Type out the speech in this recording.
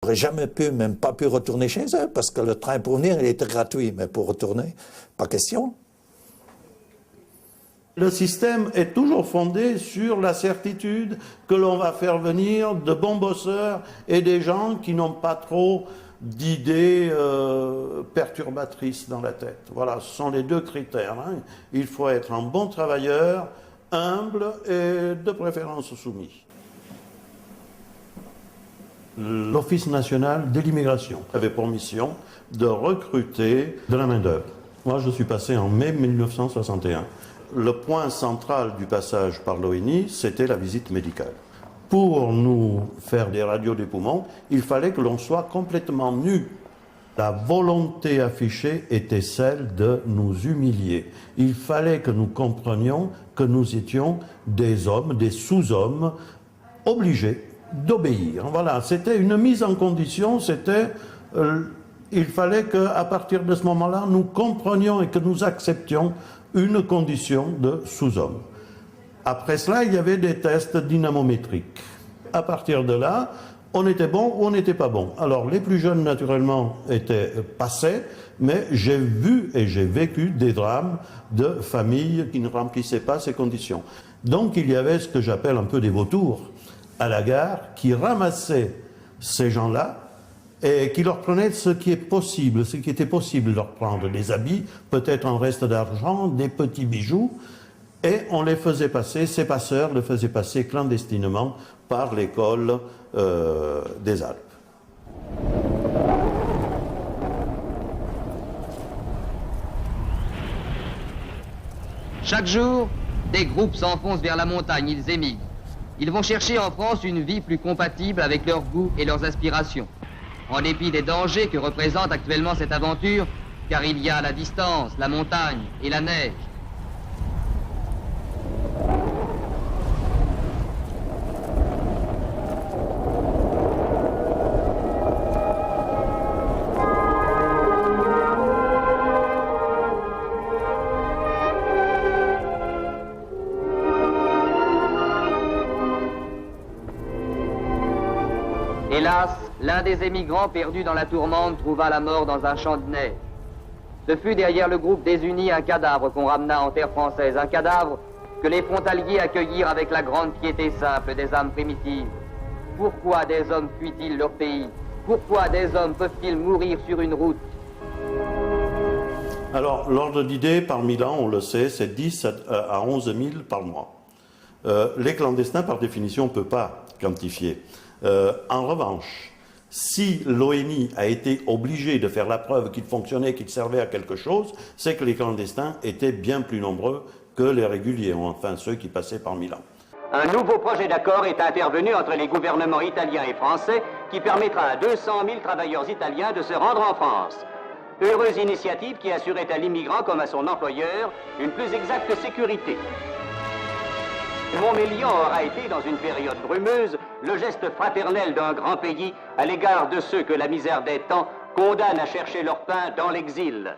n'auraient jamais pu, même pas pu retourner chez eux, parce que le train pour venir, il était gratuit, mais pour retourner, pas question. Le système est toujours fondé sur la certitude que l'on va faire venir de bons bosseurs et des gens qui n'ont pas trop d'idées perturbatrices dans la tête. Voilà, ce sont les deux critères. Hein. Il faut être un bon travailleur, humble et de préférence soumis. L'Office national de l'immigration avait pour mission de recruter de la main-d'œuvre. Moi, je suis passé en mai 1961. Le point central du passage par l'ONI, c'était la visite médicale. Pour nous faire des radios des poumons, il fallait que l'on soit complètement nus. La volonté affichée était celle de nous humilier. Il fallait que nous comprenions que nous étions des hommes, des sous-hommes, obligés d'obéir. Voilà, c'était une mise en condition, il fallait qu'à partir de ce moment-là, nous comprenions et que nous acceptions une condition de sous-homme. Après cela, il y avait des tests dynamométriques. À partir de là, on était bon ou on n'était pas bon. Alors, les plus jeunes, naturellement, étaient passés, mais j'ai vu et j'ai vécu des drames de familles qui ne remplissaient pas ces conditions. Donc, il y avait ce que j'appelle un peu des vautours à la gare qui ramassaient ces gens-là et qui leur prenaient ce qui est possible, ce qui était possible de leur prendre, des habits, peut-être un reste d'argent, des petits bijoux, et on les faisait passer, ces passeurs les faisaient passer clandestinement par l'école des Alpes. Chaque jour, des groupes s'enfoncent vers la montagne, ils émigrent. Ils vont chercher en France une vie plus compatible avec leurs goûts et leurs aspirations. En dépit des dangers que représente actuellement cette aventure, car il y a la distance, la montagne et la neige. Hélas, l'un des émigrants perdus dans la tourmente trouva la mort dans un champ de neige. Ce fut derrière le groupe désunis un cadavre qu'on ramena en terre française, un cadavre que les frontaliers accueillirent avec la grande piété simple des âmes primitives. Pourquoi des hommes fuient-ils leur pays? Pourquoi des hommes peuvent-ils mourir sur une route? Alors, l'ordre d'idée par Milan, on le sait, c'est 10 à 11 000 par mois. Les clandestins, par définition, on ne peut pas quantifier. En revanche, si l'ONI a été obligé de faire la preuve qu'il fonctionnait, qu'il servait à quelque chose, c'est que les clandestins étaient bien plus nombreux que les réguliers, enfin ceux qui passaient par Milan. Un nouveau projet d'accord est intervenu entre les gouvernements italiens et français qui permettra à 200 000 travailleurs italiens de se rendre en France. Heureuse initiative qui assurait à l'immigrant comme à son employeur une plus exacte sécurité. Montmélian aura été, dans une période brumeuse, le geste fraternel d'un grand pays à l'égard de ceux que la misère des temps condamne à chercher leur pain dans l'exil.